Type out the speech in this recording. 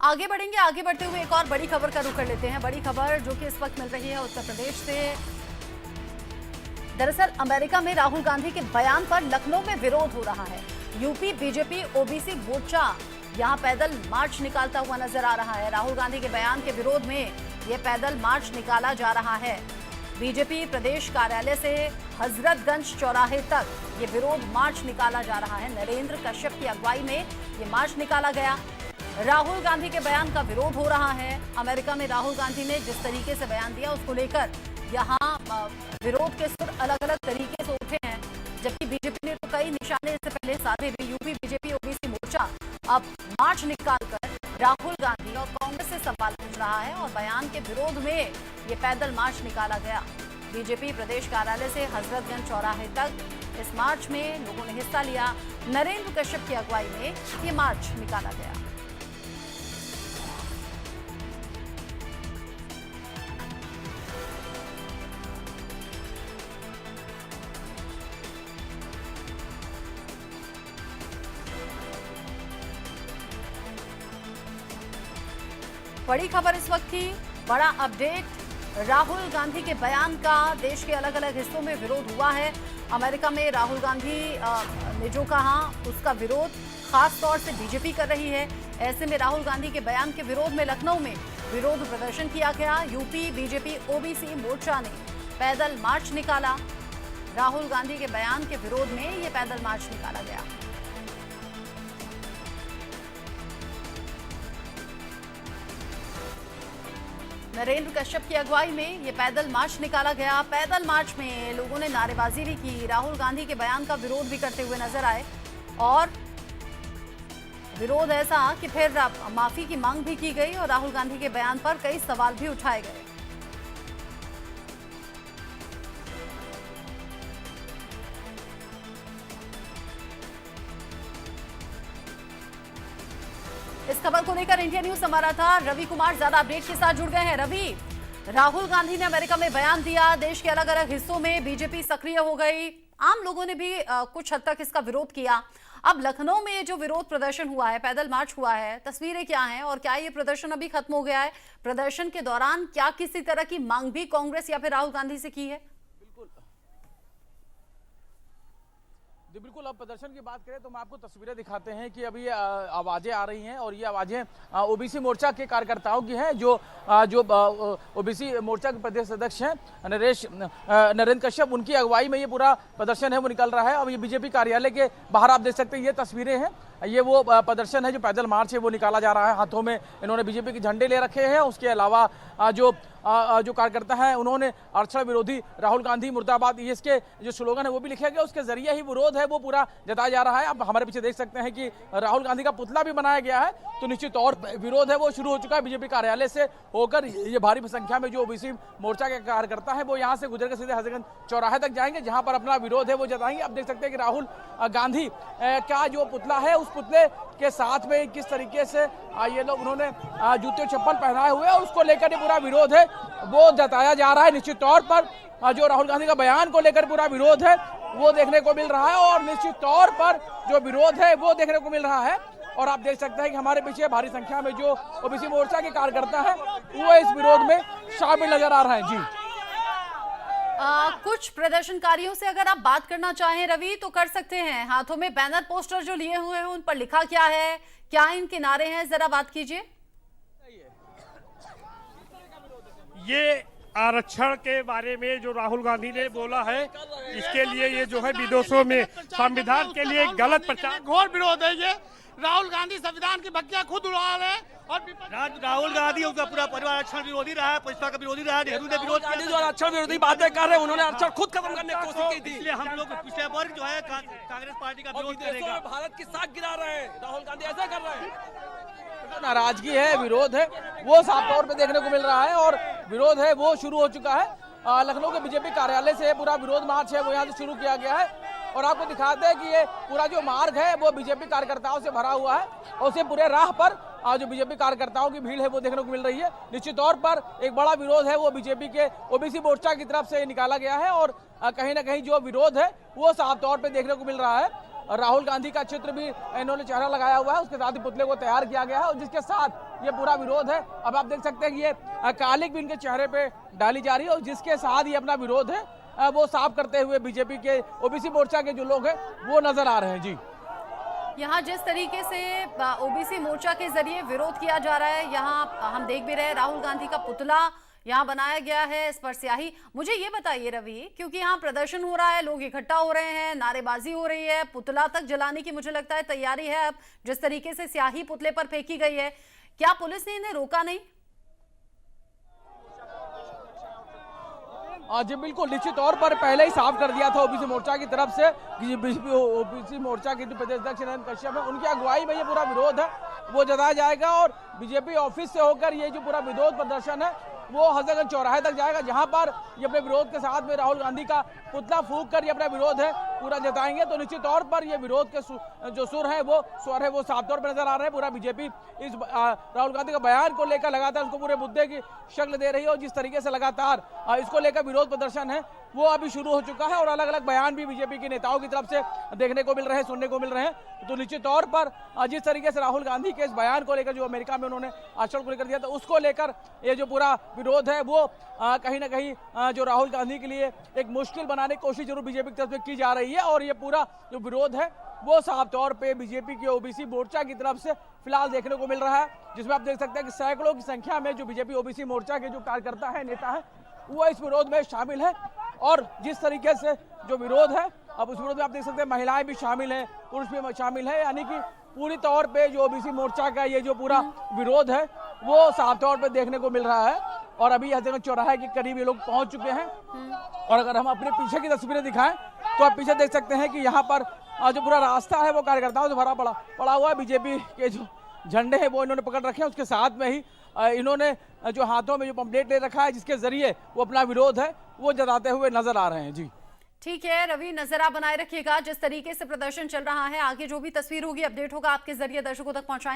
आगे बढ़ेंगे। आगे बढ़ते हुए एक और बड़ी खबर का रुख कर लेते हैं। बड़ी खबर जो कि इस वक्त मिल रही है उत्तर प्रदेश से। दरअसल अमेरिका में राहुल गांधी के बयान पर लखनऊ में विरोध हो रहा है। यूपी बीजेपी ओबीसी मोर्चा यहां पैदल मार्च निकालता हुआ नजर आ रहा है। राहुल गांधी के बयान के विरोध में यह पैदल मार्च निकाला जा रहा है। बीजेपी प्रदेश कार्यालय से हजरतगंज चौराहे तक ये विरोध मार्च निकाला जा रहा है। नरेंद्र कश्यप की अगुवाई में ये मार्च निकाला गया। राहुल गांधी के बयान का विरोध हो रहा है। अमेरिका में राहुल गांधी ने जिस तरीके से बयान दिया उसको लेकर यहाँ विरोध के सुर अलग अलग तरीके से उठे हैं, जबकि बीजेपी ने तो कई निशाने इससे पहले साधे भी। यूपी बीजेपी ओबीसी मोर्चा अब मार्च निकालकर राहुल गांधी और कांग्रेस से सवाल पूछ रहा है और बयान के विरोध में ये पैदल मार्च निकाला गया। बीजेपी प्रदेश कार्यालय से हजरतगंज चौराहे तक इस मार्च में लोगों ने हिस्सा लिया। नरेंद्र कश्यप की अगुवाई में ये मार्च निकाला गया। बड़ी खबर इस वक्त की, बड़ा अपडेट। राहुल गांधी के बयान का देश के अलग अलग हिस्सों में विरोध हुआ है। अमेरिका में राहुल गांधी ने जो कहा उसका विरोध खास तौर से बीजेपी कर रही है। ऐसे में राहुल गांधी के बयान के विरोध में लखनऊ में विरोध प्रदर्शन किया गया। यूपी बीजेपी ओबीसी मोर्चा ने पैदल मार्च निकाला। राहुल गांधी के बयान के विरोध में ये पैदल मार्च निकाला गया। नरेंद्र कश्यप की अगुवाई में ये पैदल मार्च निकाला गया। पैदल मार्च में लोगों ने नारेबाजी भी की, राहुल गांधी के बयान का विरोध भी करते हुए नजर आए और विरोध ऐसा कि फिर माफी की मांग भी की गई और राहुल गांधी के बयान पर कई सवाल भी उठाए गए। इस खबर को लेकर इंडिया न्यूज संवाददाता रवि कुमार ज्यादा अपडेट के साथ जुड़ गए हैं। रवि, राहुल गांधी ने अमेरिका में बयान दिया, देश के अलग अलग हिस्सों में बीजेपी सक्रिय हो गई, आम लोगों ने भी कुछ हद तक इसका विरोध किया। अब लखनऊ में जो विरोध प्रदर्शन हुआ है, पैदल मार्च हुआ है, तस्वीरें क्या हैं और क्या ये प्रदर्शन अभी खत्म हो गया है? प्रदर्शन के दौरान क्या किसी तरह की मांग भी कांग्रेस या फिर राहुल गांधी से की है? जी बिल्कुल, अब प्रदर्शन की बात करें तो हम आपको तस्वीरें दिखाते हैं कि अभी आवाज़ें आ रही हैं और ये आवाज़ें ओबीसी मोर्चा के कार्यकर्ताओं की हैं जो ओबीसी मोर्चा के प्रदेश अध्यक्ष हैं नरेंद्र कश्यप, उनकी अगुवाई में ये पूरा प्रदर्शन है वो निकल रहा है। अब ये बीजेपी कार्यालय के बाहर आप देख सकते हैं, ये तस्वीरें हैं, ये वो प्रदर्शन है जो पैदल मार्च है वो निकाला जा रहा है। हाथों में इन्होंने बीजेपी के झंडे ले रखे हैं। उसके अलावा जो कार्यकर्ता हैं उन्होंने आरक्षण विरोधी राहुल गांधी मुर्दाबाद ये इसके जो स्लोगन है वो भी लिखा गया, उसके जरिए ही विरोध है वो पूरा जताया जा रहा है। अब हमारे पीछे देख सकते हैं कि राहुल गांधी का पुतला भी बनाया गया है, तो निश्चित तौर पर विरोध है वो शुरू हो चुका है। बीजेपी कार्यालय से होकर ये भारी संख्या में जो ओबीसी मोर्चा के कार्यकर्ता है वो यहाँ से गुजर कर सीधे हजरतगंज चौराहे तक जाएंगे, जहाँ पर अपना विरोध है वो जताएंगे। अब देख सकते हैं कि राहुल गांधी का जो पुतला है उस पुतले के साथ में किस तरीके से ये लोग उन्होंने जूते चप्पल पहनाए हुए हैं, उसको लेकर ये पूरा विरोध है वो जताया जा रहा है। निश्चित तौर पर जो राहुल गांधी का बयान को लेकर पूरा विरोध है वो देखने को मिल रहा है और निश्चित तौर पर जो विरोध है वो देखने को मिल रहा है। और आप देख सकते हैं कि हमारे पीछे भारी संख्या में जो ओबीसी मोर्चा के कार्यकर्ता है वो इस विरोध में शामिल नजर आ रहे हैं। जी कुछ प्रदर्शनकारियों से अगर आप बात करना चाहें रवि तो कर सकते हैं। हाथों में बैनर पोस्टर जो लिए हुए हैं उन पर लिखा क्या है, क्या इनके नारे हैं, जरा बात कीजिए। ये आरक्षण के बारे में जो राहुल गांधी ने बोला है, इसके लिए ये जो है विदेशों में संविधान के लिए गलत प्रचार, घोर विरोध है। ये राहुल गांधी संविधान की बग्गियां खुद उड़ा रहे हैं और राहुल गांधी उनका पूरा परिवार आरक्षण विरोधी रहा है, पुष्पा का विरोधी रहा है, नेहरू ने विरोध किया। जो आरक्षण विरोधी बातें कर रहे हैं उन्होंने आरक्षण खुद खत्म करने की कोशिश की थी, इसलिए हम लोग पिछले वर्ग जो है कांग्रेस पार्टी का विरोध करेगा। भारत की साख गिरा रहे हैं, राहुल गांधी ऐसा कर रहे हैं। नाराजगी है, विरोध है वो साफ तौर पे देखने को मिल रहा है और विरोध है वो शुरू हो चुका है। लखनऊ के बीजेपी कार्यालय से पूरा विरोध मार्च है वो यहाँ से शुरू किया गया है और आपको दिखाते हैं कि ये पूरा जो मार्ग है वो बीजेपी कार्यकर्ताओं से भरा हुआ है और उसे पूरे राह पर जो बीजेपी कार्यकर्ताओं की भीड़ है वो देखने को मिल रही है। निश्चित तौर पर एक बड़ा विरोध है वो बीजेपी के ओबीसी मोर्चा की तरफ से निकाला गया है और कहीं ना कहीं जो विरोध है वो साफ तौर पे देखने को मिल रहा है। राहुल गांधी का चित्र भी इन्होंने चेहरा लगाया हुआ है, उसके साथ ही पुतले को तैयार किया गया है और जिसके साथ ये पूरा विरोध है। अब आप देख सकते हैं कि ये कालिक भी इनके चेहरे पे डाली जा रही है और जिसके साथ ये अपना विरोध है वो साफ करते हुए बीजेपी के ओबीसी मोर्चा के जो लोग हैं वो नजर आ रहे हैं। जी, यहाँ जिस तरीके से ओबीसी मोर्चा के जरिए विरोध किया जा रहा है, यहाँ हम देख भी रहे हैं राहुल गांधी का पुतला यहाँ बनाया गया है, इस पर स्याही। मुझे ये बताइए रवि, क्योंकि यहाँ प्रदर्शन हो रहा है, लोग इकट्ठा हो रहे हैं, नारेबाजी हो रही है, पुतला तक जलाने की मुझे लगता है तैयारी है। अब जिस तरीके से स्याही पुतले पर फेंकी गई है, क्या पुलिस ने इन्हें रोका नहीं? जी बिल्कुल, निश्चित तौर पर पहले ही साफ कर दिया था ओबीसी मोर्चा की तरफ से कि ओबीसी मोर्चा के जो प्रदेश अध्यक्ष नरेंद्र कश्यप है उनकी अगुवाई में ये पूरा विरोध है वो जताया जाएगा और बीजेपी ऑफिस से होकर ये जो पूरा विरोध प्रदर्शन है वो हजरतगंज चौराहे तक जाएगा, जहां पर ये अपने विरोध के साथ में राहुल गांधी का पुतला फूंक कर ये अपना विरोध है पूरा जताएंगे। तो निश्चित तौर पर ये विरोध के जो स्वर है वो साफ तौर पर नजर आ रहे हैं। पूरा बीजेपी इस राहुल गांधी का बयान को लेकर लगातार उसको पूरे मुद्दे की शक्ल दे रही है और जिस तरीके से लगातार इसको लेकर विरोध प्रदर्शन है वो अभी शुरू हो चुका है और अलग अलग बयान भी बीजेपी के नेताओं की तरफ से देखने को मिल रहे हैं, सुनने को मिल रहे हैं। तो निश्चित तौर पर जिस तरीके से राहुल गांधी के इस बयान को लेकर जो अमेरिका में उन्होंने आश्वासन को लेकर दिया था उसको लेकर ये जो पूरा विरोध है वो कहीं ना कहीं जो राहुल गांधी के लिए एक मुश्किल बनाने की कोशिश जरूर बीजेपी की तरफ से की जा रही है और ये पूरा जो विरोध है वो साफ तौर पे बीजेपी के ओबीसी मोर्चा की तरफ से फिलहाल देखने को मिल रहा है, जिसमें आप देख सकते हैं कि सैकड़ों की संख्या में जो बीजेपी ओबीसी मोर्चा के जो कार्यकर्ता है, नेता है, वो इस विरोध में शामिल है। और जिस तरीके से जो विरोध है अब उस विरोध में आप देख सकते हैं महिलाएं भी शामिल है, पुरुष भी शामिल है, यानी कि पूरी तौर पे जो ओबीसी मोर्चा का ये जो पूरा विरोध है वो साफ तौर पे देखने को मिल रहा है। और अभी हजरतगंज चौराहे के करीब ये लोग पहुंच चुके हैं और अगर हम अपने पीछे की तस्वीरें दिखाएं तो आप पीछे देख सकते हैं कि यहाँ पर जो पूरा रास्ता है वो कार्यकर्ताओं से भरा पड़ा हुआ है। बीजेपी के जो झंडे हैं वो इन्होंने पकड़ रखे हैं, उसके साथ में ही इन्होंने जो हाथों में जो पंपलेट ले रखा है जिसके जरिए वो अपना विरोध है वो जताते हुए नजर आ रहे हैं। जी ठीक है रवि, नजर आप बनाए रखिएगा जिस तरीके से प्रदर्शन चल रहा है, आगे जो भी तस्वीर होगी अपडेट होगा आपके जरिए दर्शकों तक पहुंचाएंगे।